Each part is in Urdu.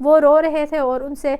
وہ رو رہے تھے اور ان سے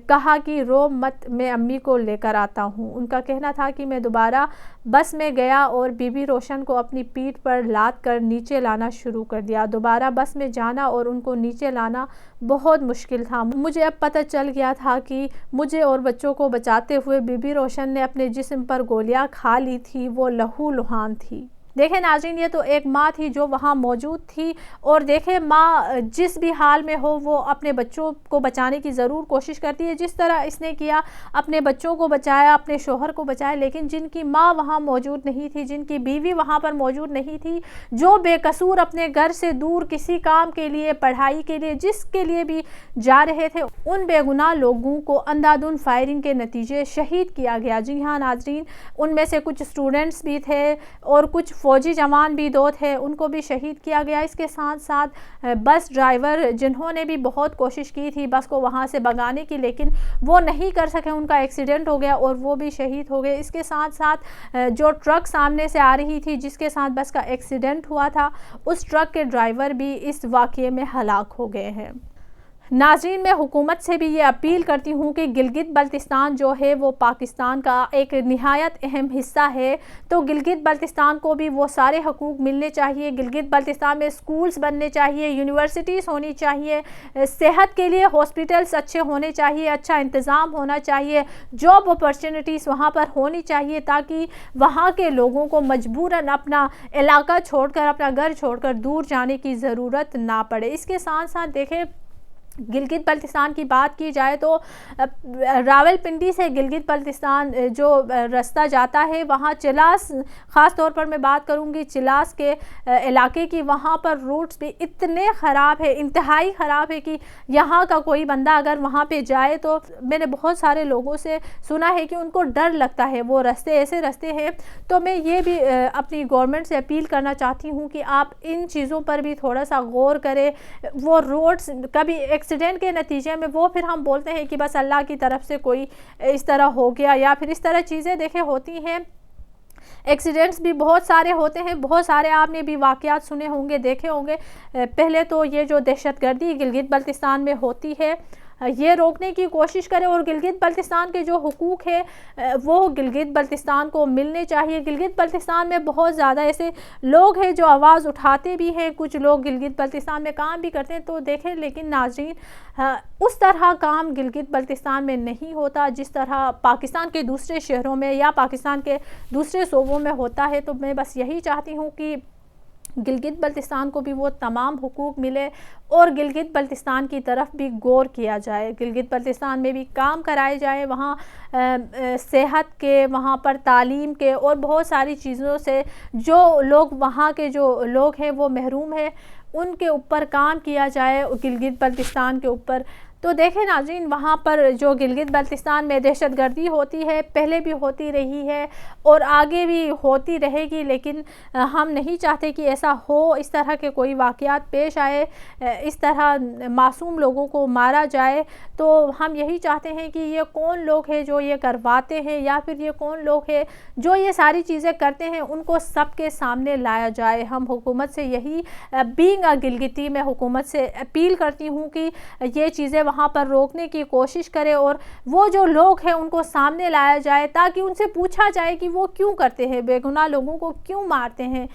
کہا کہ رو مت، میں امی کو لے کر آتا ہوں۔ ان کا کہنا تھا کہ میں دوبارہ بس میں گیا اور بی بی روشن کو اپنی پیٹھ پر لاد کر نیچے لانا شروع کر دیا۔ دوبارہ بس میں جانا اور ان کو نیچے لانا بہت مشکل تھا۔ مجھے اب پتہ چل گیا تھا کہ مجھے اور بچوں کو بچاتے ہوئے بی بی روشن نے اپنے جسم پر گولیاں کھا لی تھی، وہ لہو لہان تھی۔ دیکھیں ناظرین، یہ تو ایک ماں تھی جو وہاں موجود تھی، اور دیکھیں ماں جس بھی حال میں ہو وہ اپنے بچوں کو بچانے کی ضرور کوشش کرتی ہے، جس طرح اس نے کیا، اپنے بچوں کو بچایا، اپنے شوہر کو بچایا۔ لیکن جن کی ماں وہاں موجود نہیں تھی، جن کی بیوی وہاں پر موجود نہیں تھی، جو بے قصور اپنے گھر سے دور کسی کام کے لیے، پڑھائی کے لیے، جس کے لیے بھی جا رہے تھے، ان بے گناہ لوگوں کو اندھادھند فائرنگ کے نتیجے شہید کیا گیا۔ جی ہاں ناظرین، ان میں سے کچھ اسٹوڈنٹس بھی تھے اور کچھ فوجی جوان بھی 2 تھے، ان کو بھی شہید کیا گیا۔ اس کے ساتھ ساتھ بس ڈرائیور جنہوں نے بھی بہت کوشش کی تھی بس کو وہاں سے بھگانے کی، لیکن وہ نہیں کر سکے، ان کا ایکسیڈنٹ ہو گیا اور وہ بھی شہید ہو گئے۔ اس کے ساتھ ساتھ جو ٹرک سامنے سے آ رہی تھی جس کے ساتھ بس کا ایکسیڈنٹ ہوا تھا، اس ٹرک کے ڈرائیور بھی اس واقعے میں ہلاک ہو گئے ہیں۔ ناظرین، میں حکومت سے بھی یہ اپیل کرتی ہوں کہ گلگت بلتستان جو ہے وہ پاکستان کا ایک نہایت اہم حصہ ہے، تو گلگت بلتستان کو بھی وہ سارے حقوق ملنے چاہیے۔ گلگت بلتستان میں سکولز بننے چاہیے، یونیورسٹیز ہونی چاہیے، صحت کے لیے ہاسپٹلز اچھے ہونے چاہیے، اچھا انتظام ہونا چاہیے، جاب اپرچونٹیز وہاں پر ہونی چاہیے، تاکہ وہاں کے لوگوں کو مجبوراً اپنا علاقہ چھوڑ کر، اپنا گھر چھوڑ کر دور جانے کی ضرورت نہ پڑے۔ اس کے ساتھ ساتھ دیکھیں، گلگت بلتستان کی بات کی جائے تو راول پنڈی سے گلگت بلتستان جو رستہ جاتا ہے، وہاں چلاس، خاص طور پر میں بات کروں گی چلاس کے علاقے کی، وہاں پر روٹس بھی اتنے خراب ہے، انتہائی خراب ہے کہ یہاں کا کوئی بندہ اگر وہاں پہ جائے تو میں نے بہت سارے لوگوں سے سنا ہے کہ ان کو ڈر لگتا ہے، وہ رستے ایسے رستے ہیں۔ تو میں یہ بھی اپنی گورنمنٹ سے اپیل کرنا چاہتی ہوں کہ آپ ان چیزوں پر بھی تھوڑا سا غور کریں۔ وہ روڈس کبھی ایکسیڈنٹ کے نتیجے میں وہ پھر ہم بولتے ہیں کہ بس اللہ کی طرف سے کوئی اس طرح ہو گیا، یا پھر اس طرح چیزیں دیکھیں ہوتی ہیں۔ ایکسیڈنٹس بھی بہت سارے ہوتے ہیں، بہت سارے آپ نے بھی واقعات سنے ہوں گے، دیکھے ہوں گے۔ پہلے تو یہ جو دہشت گردی گلگت بلتستان میں ہوتی ہے، یہ روکنے کی کوشش کرے، اور گلگت بلتستان کے جو حقوق ہے وہ گلگت بلتستان کو ملنے چاہیے۔ گلگت بلتستان میں بہت زیادہ ایسے لوگ ہیں جو آواز اٹھاتے بھی ہیں، کچھ لوگ گلگت بلتستان میں کام بھی کرتے ہیں، تو دیکھیں لیکن ناظرین اس طرح کام گلگت بلتستان میں نہیں ہوتا جس طرح پاکستان کے دوسرے شہروں میں یا پاکستان کے دوسرے صوبوں میں ہوتا ہے۔ تو میں بس یہی چاہتی ہوں کہ گلگت بلتستان کو بھی وہ تمام حقوق ملے، اور گلگت بلتستان کی طرف بھی غور کیا جائے، گلگت بلتستان میں بھی کام کرائے جائے، وہاں صحت کے، وہاں پر تعلیم کے اور بہت ساری چیزوں سے جو لوگ وہاں کے جو لوگ ہیں وہ محروم ہیں، ان کے اوپر کام کیا جائے، گلگت بلتستان کے اوپر۔ تو دیکھیں ناظرین، وہاں پر جو گلگت بلتستان میں دہشت گردی ہوتی ہے، پہلے بھی ہوتی رہی ہے اور آگے بھی ہوتی رہے گی، لیکن ہم نہیں چاہتے کہ ایسا ہو، اس طرح کے کوئی واقعات پیش آئے، اس طرح معصوم لوگوں کو مارا جائے۔ تو ہم یہی چاہتے ہیں کہ یہ کون لوگ ہیں جو یہ کرواتے ہیں، یا پھر یہ کون لوگ ہیں جو یہ ساری چیزیں کرتے ہیں، ان کو سب کے سامنے لایا جائے۔ ہم حکومت سے یہی بینگ اے گلگتی، میں حکومت سے اپیل کرتی ہوں کہ یہ چیزیں وہاں پر روکنے کی کوشش کرے، اور وہ جو لوگ ہیں ان کو سامنے لایا جائے، تاکہ ان سے پوچھا جائے کہ وہ کیوں کرتے ہیں، بے گناہ لوگوں کو کیوں مارتے ہیں،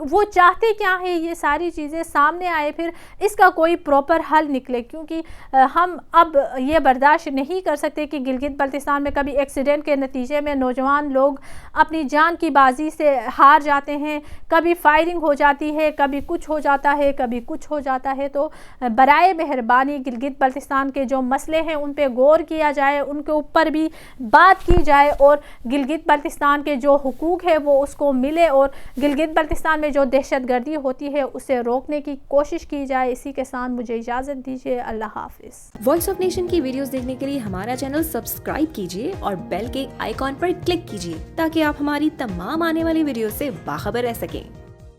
وہ چاہتے کیا ہیں، یہ ساری چیزیں سامنے آئے، پھر اس کا کوئی پراپر حل نکلے۔ کیونکہ ہم اب یہ برداشت نہیں کر سکتے کہ گلگت بلتستان میں کبھی ایکسیڈنٹ کے نتیجے میں نوجوان لوگ اپنی جان کی بازی سے ہار جاتے ہیں، کبھی فائرنگ ہو جاتی ہے، کبھی کچھ ہو جاتا ہے، کبھی کچھ ہو جاتا ہے۔ تو برائے مہربانی گلگت بلتستان کے جو مسئلے ہیں ان پہ غور کیا جائے، ان کے اوپر بھی بات کی جائے، اور گلگت بلتستان کے جو حقوق ہے وہ اس کو ملے، اور گلگت بلتستان میں جو دہشت گردی ہوتی ہے اسے روکنے کی کوشش کی جائے۔ اسی کے ساتھ مجھے اجازت دیجیے، اللہ حافظ۔ وائس آف نیشن کی ویڈیوز دیکھنے کے لیے ہمارا چینل سبسکرائب کیجیے اور بیل کے آئیکن پر کلک کیجیے، تاکہ آپ ہماری تمام آنے والی ویڈیوز سے باخبر رہ سکیں۔